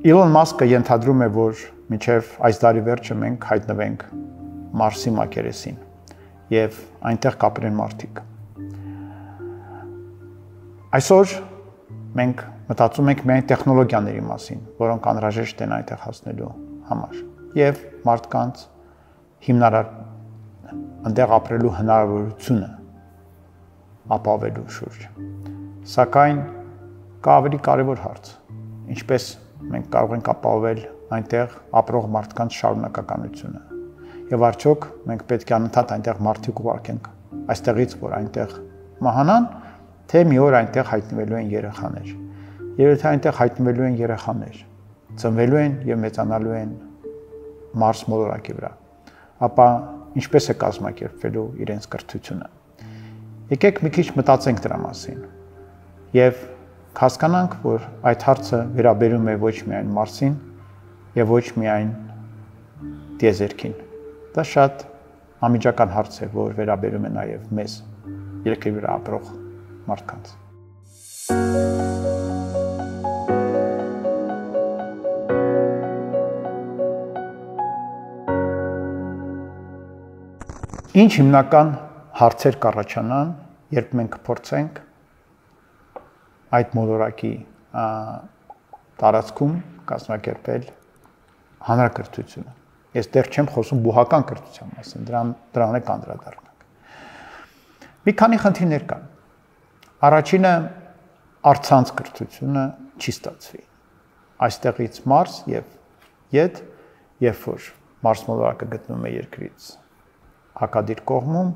Իլոն Մասկը ենթադրում է, որ մինչև այս տարի վերջը մենք հայտնվենք Մարսի մակերեսին եւ այնտեղ կապրեն մարդիկ։ Այսօր մենք մտածում ենք միայն տեխնոլոգիաների մասին, որոնք անհրաժեշտ են այնտեղ հասնելու համար եւ մարդկանց հիմնարար այնտեղ ապրելու հնարավորությունը ապավելու շուրջ։ Սակայն կա ավելի կարևոր հարց, ինչպես մենք կարող ենք ապահովել այնտեղ ապրող մարդկանց շարունակականությունը։ Եվ արդյոք մենք պետք է անընդհատ այնտեղ մարդիկ ուղարկենք այստեղից, որ այնտեղ մահանան, թե մի օր այնտեղ հայտնվելու են երեխաներ։ Եվ եթե այնտեղ հայտնվելու են երեխաներ, ծնվելու են եւ մեծանալու են Մարս մոլորակի վրա, ապա ինչպես է կազմակերպվելու իրենց կրթությունը։ Եկեք մի քիչ մտածենք դրա մասին եւ հասկանանք, որ այդ հարցը վերաբերում է ոչ միայն Մարսին եւ ոչ միայն տիեզերքին։ Դա շատ անմիջական հարց է, որ վերաբերում է նաեւ մեզ, երկրի վրա ապրող մարդկանց։ Ինչ հիմնական հարցեր կառաջանան, երբ մենք փորձենք այդ մոլորակի տարածքում կազմակերպել հանրակրթությունը։ Ես դեռ չեմ խոսում բուհական կրթության մասին, դրան է կանդրադառնանք։ Մի քանի խնդիրներ կան։ Առաջինը առցանց կրթությունը չի ստացվի։ Այստեղից Մարս եւ Ետ, երբ որ Մարս մոլորակը գտնվում է երկրից հակադիր կողմում,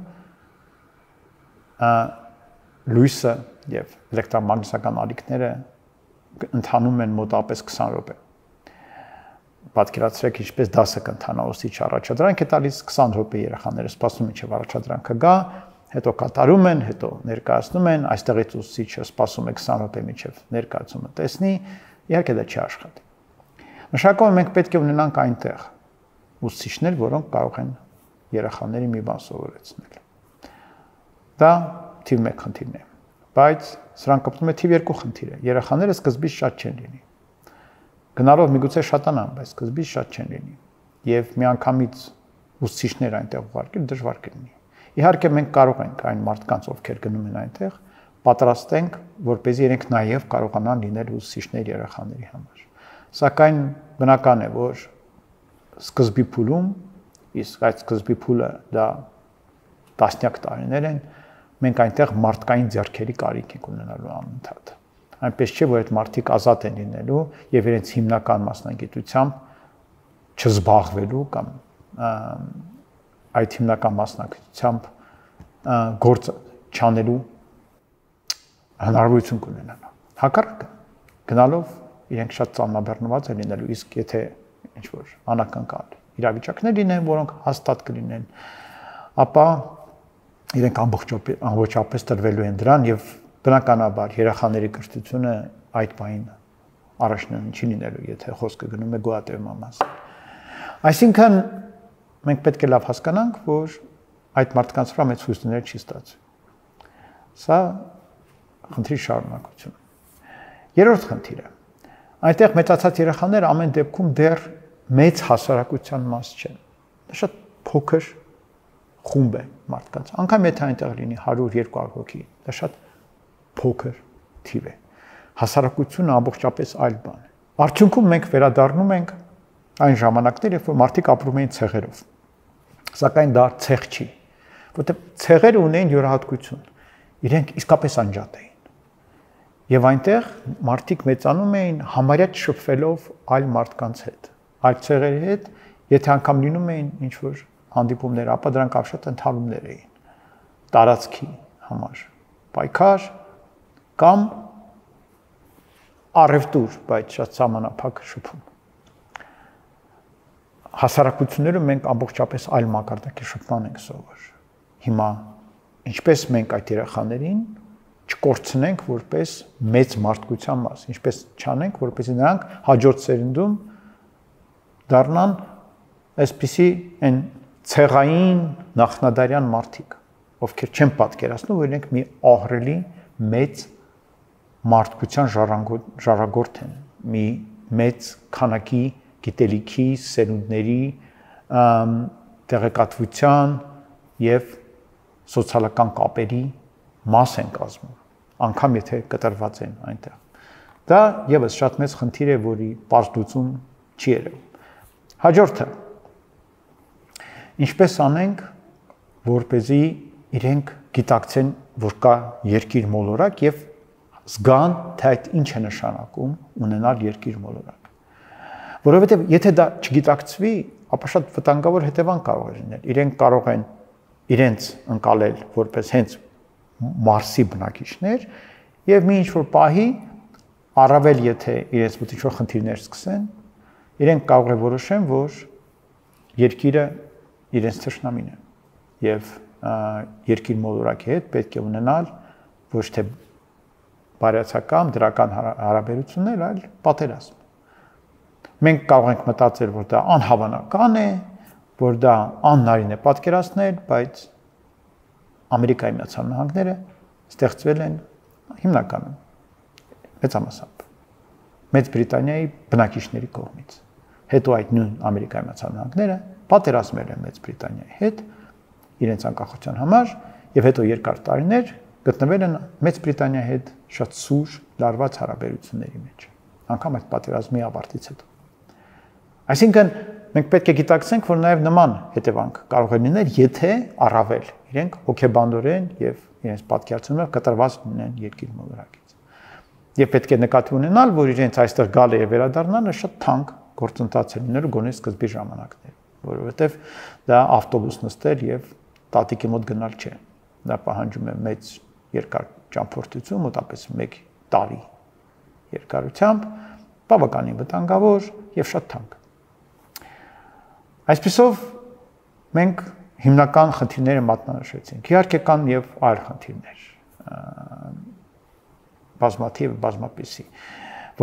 լույսը եւ էլեկտրամագնիսական ալիքները ընթանում են մոտավորապես 20 րոպե։ Պատկերացրեք ինչպես դասը կընթանա ուսուցիչ առաջադրանք է տալիս 20 րոպե երեխաները սպասում մինչև առաջադրանքը գա, հետո կատարում են, հետո ներկայացնում են, այստեղից ուսուցիչը սպասում է 20 րոպե մինչև ներկայացումը տեսնի, իհարկե դա չի աշխատի։ Մշակում մենք պետք է ունենանք այնտեղ ուսուցիչներ, որոնք կարող են երեխաների մի բան սովորեցնել։ Դա թիվ 1 խնդիրն է, բայց սրան կապվում է թիվ 2 խնդիրը։ Երեխաները սկզբից շատ չեն լինի։ Գնալով միգուցե շատանան, բայց սկզբից շատ չեն լինի։ Եվ միանգամից ուսուցիչներ այնտեղ ուղարկել դժվար կլինի։ Իհարկե մենք կարող ենք այն մարդկանց, ովքեր գնում են այնտեղ, պատրաստենք, որպեսզի իրենք նաև կարողանան լինել ուսուցիչներ երեխաների համար։ Սակայն բնական է, որ սկզբի փուլում, իսկ այդ սկզբի փուլը դա տասնյակ տարիներ են, մենք այնտեղ մարդկային ձեռքերի կարիք ենք ունենալու անընդհատ։ Այնպես չէ, որ այդ մարդիկ ազատ են լինելու եւ իրենց հիմնական մասնագիտությամբ չզբաղվելու կամ այդ հիմնական մասնագիտությամբ գործ չանելու հնարավորություն կունենան։ Հակառակը գնալով իրենք շատ ծանրաբեռնված են լինելու, իսկ եթե ինչ որ անակնկալ իրավիճակներ լինեն, որոնք հաստատ կլինեն, ապա իրենք ամբողջապես տրվելու են դրան եւ բնականաբար երեխաների կրթությունը այդ բանին առաջնային չի լինելու, եթե խոսքը գնում է գոյատևման մասին։ Այսինքն մենք պետք է լավ հասկանանք, որ այդ մարդկանց վրա մեծ հույսներ չի ստացվի։ Սա խնդրի շարունակություն։ Երրորդ խնդիրը։ Այնտեղ մեծացած երեխաները ամեն դեպքում դեռ մեծ հասարակության մաս չեն։ Դա շատ փոքր խումբ է մարդկանց։ Անկամ եթե այնտեղ լինի 100-200 հոգի, դա շատ փոքր թիվ է։ Հասարակությունը ամբողջապես այլ բան է։ Արդյունքում մենք վերադառնում ենք այն ժամանակներ, երբ որ մարդիկ ապրում էին ցեղերով։ Սակայն դա ցեղ չի, որտեղ ցեղերը ունեն յուրահատկություն։ Իրենք իսկապես անջատ էին։ Եվ այնտեղ մարդիկ մեծանում էին համարյա շփվելով այլ մարդկանց հետ, այլ ցեղերի հետ, եթե անգամ լինում էին ինչ որ հանդիպումներ, ապա դրանք շատ ընդհանումներ էին տարածքի համար, պայքար կամ առևտուր, բայց շատ սահմանափակ շփում։ Հասարակություններում մենք ամբողջապես այլ մակարդակի շփման ենք սովոր։ Հիմա ինչպես մենք այդ երեխաներին չկորցնենք որպես մեծ մարդկության մաս, ինչպես չանենք, որպեսզի նրանք հաջորդ սերունդում դառնան այսպիսի այն ցեղային նախնադարյան մարդիկ, ովքեր չեն պատկերացնում, որ իրենք մի ահռելի մեծ մարդկության ժառանգորդ են, մի մեծ քանակի գիտելիքի, սերունդների, տեղեկատվության եւ սոցիալական կապերի մաս են կազմում, անգամ եթե կտրված են այնտեղ։ Դա եւս շատ մեծ խնդիր է, որի պարզություն չի երևում։ Հաջորդը ինչպես անենք, որպեսզի իրենք գիտակցեն, որ կա երկիր մոլորակ եւ զգան, թե այդ ինչ է նշանակում ունենալ երկիր մոլորակ։ Որովհետեւ եթե դա չգիտակցվի, ապա շատ վտանգավոր հետևանք կարող է լինել։ Իրենք կարող են իրենց ընկալել որպես հենց Մարսի բնակիչներ եւ մի ինչ-որ պահի առավել եթե իրենց մոտ ինչ-որ խնդիրներ սկսեն, իրենք կարող է որոշեն, որ երկիրը իրենց թշնամին է եւ երկիր մոլորակի հետ պետք է ունենալ ոչ թե բարյացակամ դրական հարաբերություններ, այլ պատերազմ։ Մենք կարող ենք մտածել, որ դա անհավանական է, որ դա անհնարին է պատկերացնել, բայց Ամերիկայի Միացյալ Նահանգները ստեղծվել են հիմնականում մեծամասամբ Մեծ Բրիտանիայի բնակիչների կողմից։ Հետո այդ նույն Ամերիկայի Միացյալ Նահանգները պատերազմել են Մեծ Բրիտանիայի հետ իրենց անկախության համար եւ հետո երկար տարիներ գտնվել են Մեծ Բրիտանիայի հետ շատ սուր լարված հարաբերությունների մեջ, անգամ այդ պատերազմի ավարտից հետո։ Այսինքն մենք պետք է գիտակցենք, որ նաև նման հետևանք կարող է լինել, եթե առավել իրենք հոգեբանդորեն եւ իրենց պատկերացումով կտրված լինեն երկիր մոլորակից։ Եվ պետք է նկատի ունենալ, որ իրենց այստեղ գալը եւ վերադառնալը շատ թանկ գործընթաց է լինելու գոնե սկզբի ժամանակներ, որովհետեւ դա ավտոբուս նստել եւ տատիկի մոտ գնալ չէ։ Դա պահանջում է մեծ երկար ճամփորդություն, մոտապես 1 տարի երկարությամբ, բավականին վտանգավոր եւ շատ թանկ։ Այսպիսով մենք հիմնական խնդիրները մատնանշեցինք։ Իհարկե կան եւ այլ խնդիրներ, բազմապիսի,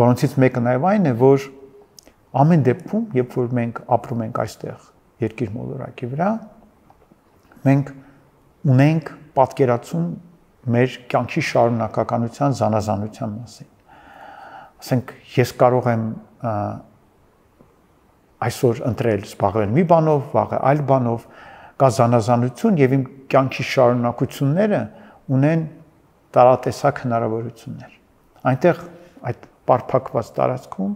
որոնցից մեկը նաեւ այն է, որ ամեն դեպքում, երբ որ մենք ապրում ենք այստեղ երկիր մոլորակի վրա, մենք ունենք պատկերացում մեր կյանքի շարունակականության զանազանության մասին։ Ասենք, ես կարող եմ այսօր ընտրել զբաղվել մի բանով, վաղը այլ բանով, կա զանազանություն եւ իմ կյանքի շարունակությունները ունեն տարատեսակ հնարավորություններ։ Այնտեղ այդ պարփակված տարածքում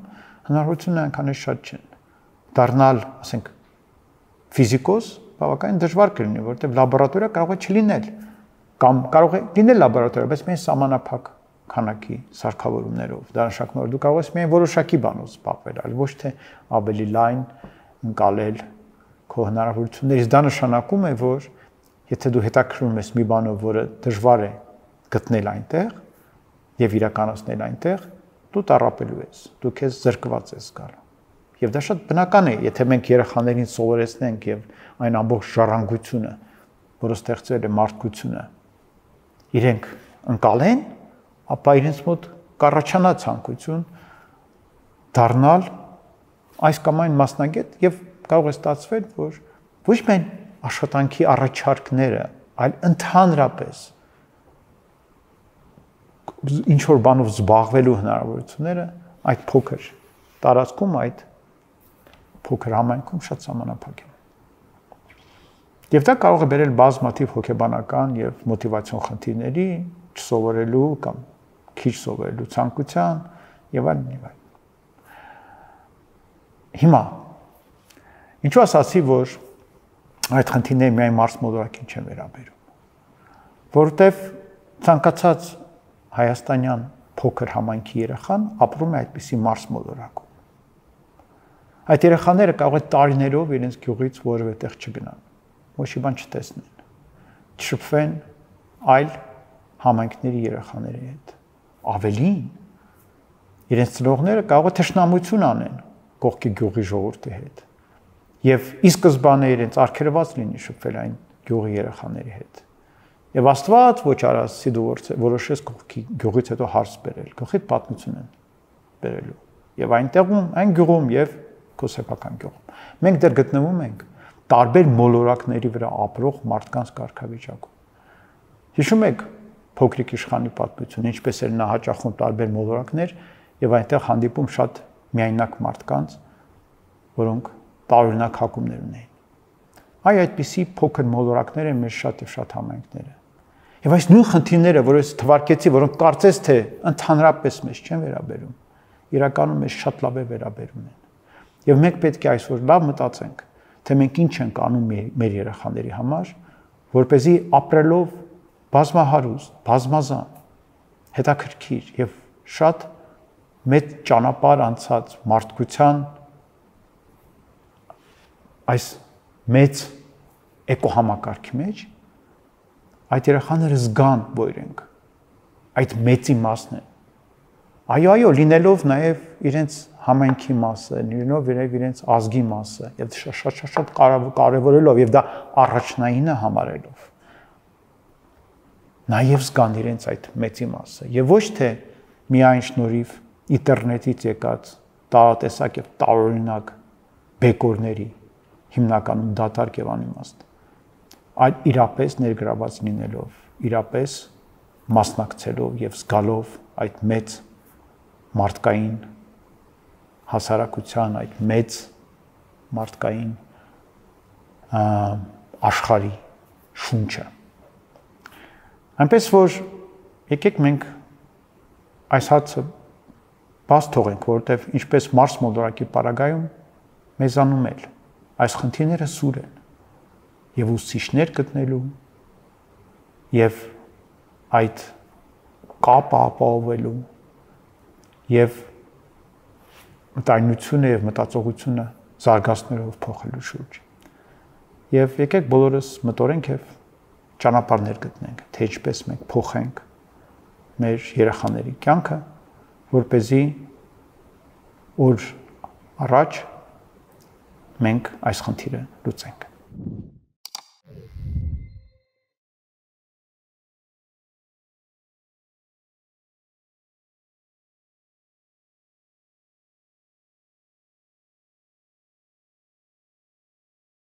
հնարավորությունները այնքան շատ չեն։ Դառնալ, ասենք, ֆիզիկոս բավականին դժվար կլինի, որովհետեւ լաբորատորիա կարող է չլինել, կամ կարող է լինել լաբորատորիա, բայց միայն սահմանափակ քանակի սարքավորումներով։ Դա նշանակում է, որ դու կարող ես միայն որոշակի բանով զբաղվել, այլ ոչ թե ավելի լայն ընկալել քո հնարավորություններից։ Դա նշանակում է, որ եթե դու հետաքրքրվում ես մի բանով, որը դժվար է գտնել այնտեղ եւ իրականացնել այնտեղ, դու տառապելու ես, դու քեզ զրկված ես զգալ։ Եվ դա շատ բնական է, եթե մենք երեխաներին սովորեցնենք եւ այն ամբողջ ժառանգությունը, որը ստեղծվել է մարդկությունը, իրենք ընկալեն, ապա իրենց մոտ կառաջանա ցանկություն դառնալ այս կամ այն մասնագետ եւ կարող է ստացվել, որ ոչ միայն աշխատանքի առաջարկները, այլ ընդհանրապես ինչ որ բանով զբաղվելու հնարավորությունները այդ փոքր տարածքում, այդ փոքր համայնքում շատ սահմանափակ են։ Եվ դա կարող է բերել բազմաթիվ հոգեբանական եւ մոտիվացիոն խնդիրների, չսովորելու կամ քիչ սովորելու ցանկության եւ այլն եւ այլն։ Հիմա ինչու ասացի, որ այդ խնդիրները միայն Մարս մոլորակին չեն վերաբերում, որովհետեւ ցանկացած հայաստանյան փոքր համայնքի երեխան ապրում է այդպիսի Մարս մոլորակում։ Այդ երեխաները կարող է տարիներով իրենց գյուղից որևէ տեղ չգնան, ոչի բան չտեսնեն, չշփվեն այլ համայնքների երեխաների հետ։ Ավելին, իրենց ծնողները կարող է թշնամություն անեն կողքի գյուղի ժողովրդի հետ։ Եվ ի սկզբանե իրենց արգելված լինի շփվել այն գյուղի երեխաների հետ։ Եվ Աստված ոչ արասի դու որոշես կողքի գյուղից հետո հարց բերել, գլխիդ պատմություն են բերելու։ Եվ այնտեղում, այն գյուղում եւ քո սեփական գյուղում։ Մենք դեռ գտնվում ենք տարբեր մոլորակների վրա ապրող մարդկանց կարգավիճակում։ Հիշում եք փոքրիկ իշխանի պատմությունը, ինչպես էր նա հաճախում տարբեր մոլորակներ եւ այնտեղ հանդիպում շատ միայնակ մարդկանց, որոնք տարօրինակ հակումներ ունեին։ Այդպիսի փոքր մոլորակներ են մեր շատ եւ շատ համայնքները։ Եվ այս նույն խնդիրները, որ ես թվարկեցի, որոնք կարծես թե ընդհանրապես մեզ չեն վերաբերում, իրականում մեզ շատ լավ է վերաբերում են։ Եվ մենք պետք է այսօր լավ մտածենք, թե մենք ինչ ենք անում մեր երեխաների համար, որպեսզի ապրելով բազմահարուստ, բազմազան, հետաքրքիր եւ շատ մեծ ճանապարհ անցած մարդկության այս մեծ էկոհամակարգի մեջ այդ երեխաները զգան, որ իրենք այդ մեծի մասն են։ Այո, լինելով նաև իրենց համայնքի մասը, լինելով իրենց ազգի մասը եւ շատ կարևորելով եւ դա առաջնայինը համարելով։ Նաև զգան իրենց այդ մեծի մասը եւ ոչ թե միայն շնորհիվ ինտերնետից եկած տարատեսակ եւ տարօրինակ բեկորների հիմնականում դատարկ եւ անիմաստ, այլ իրապես ներգրաված լինելով, իրապես մասնակցելով եւ զգալով այդ մեծ մարդկային հասարակության, այդ մեծ մարդկային աշխարհի շունչը։ Այնպես որ եկեք մենք այս հացը բաց թողենք, որովհետև ինչպես Մարս մոլորակի պարագայում մեզանում էլ այս խնդիրները սուր են եւ ուսուցիչներ գտնելու եւ այդ կապը ապահովելու եւ մտայնությունը եւ մտածողությունը զարգացնելով փոխելու շուրջ։ Եվ եկեք բոլորս մտորենք եւ ճանապարհներ գտնենք, թե ինչպես մենք փոխենք մեր երեխաների կյանքը, որպեսզի օր առաջ մենք այս խնդիրը լուծենք։